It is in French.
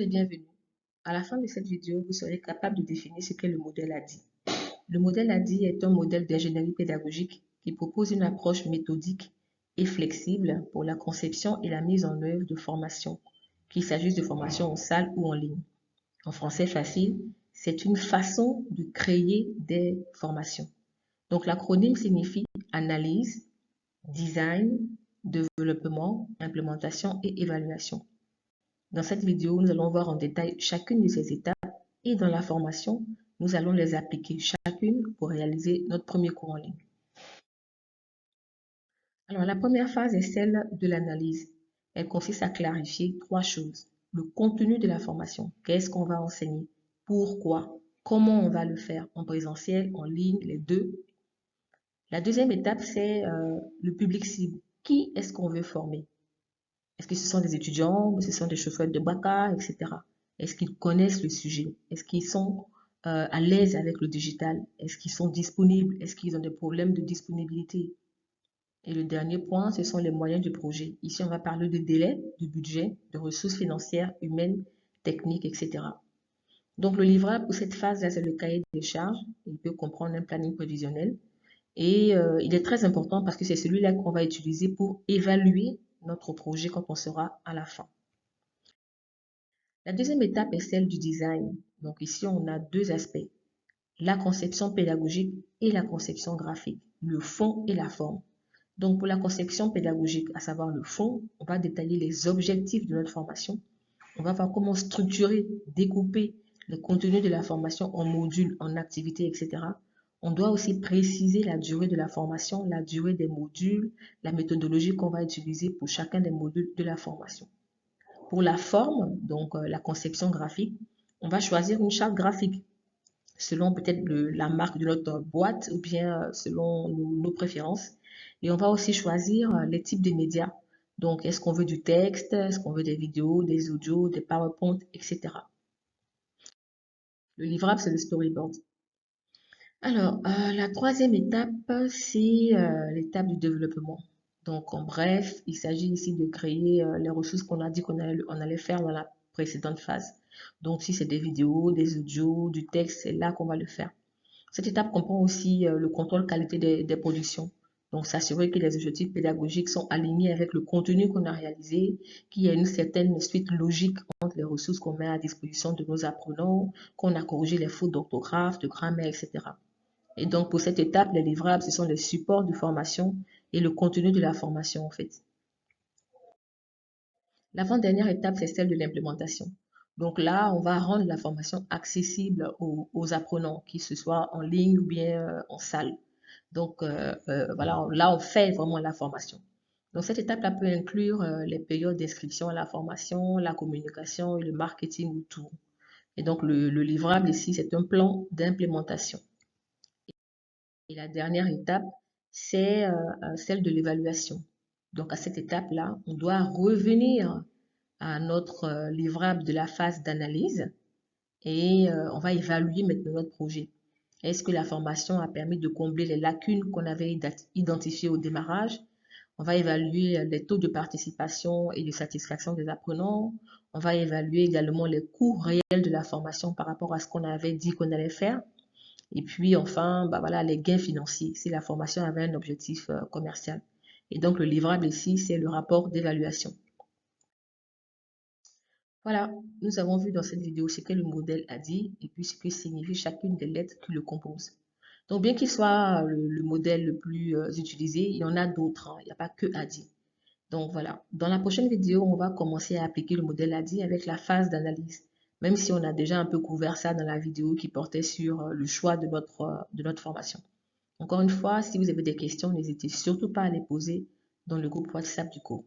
Et bienvenue. À la fin de cette vidéo, vous serez capable de définir ce qu'est le modèle ADI. Le modèle ADI est un modèle d'ingénierie pédagogique qui propose une approche méthodique et flexible pour la conception et la mise en œuvre de formations, qu'il s'agisse de formations en salle ou en ligne. En français facile, c'est une façon de créer des formations. Donc l'acronyme signifie analyse, design, développement, implémentation et évaluation. Dans cette vidéo, nous allons voir en détail chacune de ces étapes et dans la formation, nous allons les appliquer chacune pour réaliser notre premier cours en ligne. Alors, la première phase est celle de l'analyse. Elle consiste à clarifier trois choses. Le contenu de la formation, qu'est-ce qu'on va enseigner, pourquoi, comment on va le faire, en présentiel, en ligne, les deux. La deuxième étape, c'est le public cible. Qui est-ce qu'on veut former? Est-ce que ce sont des étudiants, ce sont des chauffeurs de baka, etc. Est-ce qu'ils connaissent le sujet? Est-ce qu'ils sont à l'aise avec le digital? Est-ce qu'ils sont disponibles? Est-ce qu'ils ont des problèmes de disponibilité? Et le dernier point, ce sont les moyens du projet. Ici, on va parler de délai, de budget, de ressources financières, humaines, techniques, etc. Donc, le livrable pour cette phase-là, c'est le cahier des charges. Il peut comprendre un planning prévisionnel. Et il est très important parce que c'est celui-là qu'on va utiliser pour évaluer notre projet quand on sera à la fin. La deuxième étape est celle du design. Donc ici, on a deux aspects, la conception pédagogique et la conception graphique, le fond et la forme. Donc pour la conception pédagogique, à savoir le fond, on va détailler les objectifs de notre formation. On va voir comment structurer, découper le contenu de la formation en modules, en activités, etc. On doit aussi préciser la durée de la formation, la durée des modules, la méthodologie qu'on va utiliser pour chacun des modules de la formation. Pour la forme, donc la conception graphique, on va choisir une charte graphique selon peut-être la marque de notre boîte ou bien selon nos préférences. Et on va aussi choisir les types de médias. Donc, est-ce qu'on veut du texte, est-ce qu'on veut des vidéos, des audios, des PowerPoint, etc. Le livrable, c'est le storyboard. Alors, la troisième étape, c'est l'étape du développement. Donc, en bref, il s'agit ici de créer les ressources qu'on a dit qu'on allait faire dans la précédente phase. Donc, si c'est des vidéos, des audios, du texte, c'est là qu'on va le faire. Cette étape comprend aussi le contrôle qualité des productions. Donc, s'assurer que les objectifs pédagogiques sont alignés avec le contenu qu'on a réalisé, qu'il y a une certaine suite logique entre les ressources qu'on met à disposition de nos apprenants, qu'on a corrigé les fautes d'orthographe, de grammaire, etc. Et donc, pour cette étape, les livrables, ce sont les supports de formation et le contenu de la formation, en fait. L'avant-dernière étape, c'est celle de l'implémentation. Donc là, on va rendre la formation accessible aux apprenants, qu'ils ce soit en ligne ou bien en salle. Donc, voilà, là, on fait vraiment la formation. Donc, cette étape-là peut inclure les périodes d'inscription à la formation, la communication et le marketing autour. Et donc, le livrable ici, c'est un plan d'implémentation. Et la dernière étape, c'est celle de l'évaluation. Donc, à cette étape-là, on doit revenir à notre livrable de la phase d'analyse et on va évaluer maintenant notre projet. Est-ce que la formation a permis de combler les lacunes qu'on avait identifiées au démarrage? On va évaluer les taux de participation et de satisfaction des apprenants. On va évaluer également les coûts réels de la formation par rapport à ce qu'on avait dit qu'on allait faire. Et puis enfin, bah voilà, les gains financiers, si la formation avait un objectif commercial. Et donc le livrable ici, c'est le rapport d'évaluation. Voilà, nous avons vu dans cette vidéo ce que le modèle ADI et puis ce que signifie chacune des lettres qui le composent. Donc bien qu'il soit le modèle le plus utilisé, il y en a d'autres, hein. Il n'y a pas que ADI. Donc voilà, dans la prochaine vidéo, on va commencer à appliquer le modèle ADI avec la phase d'analyse. Même si on a déjà un peu couvert ça dans la vidéo qui portait sur le choix de notre formation. Encore une fois, si vous avez des questions, n'hésitez surtout pas à les poser dans le groupe WhatsApp du cours.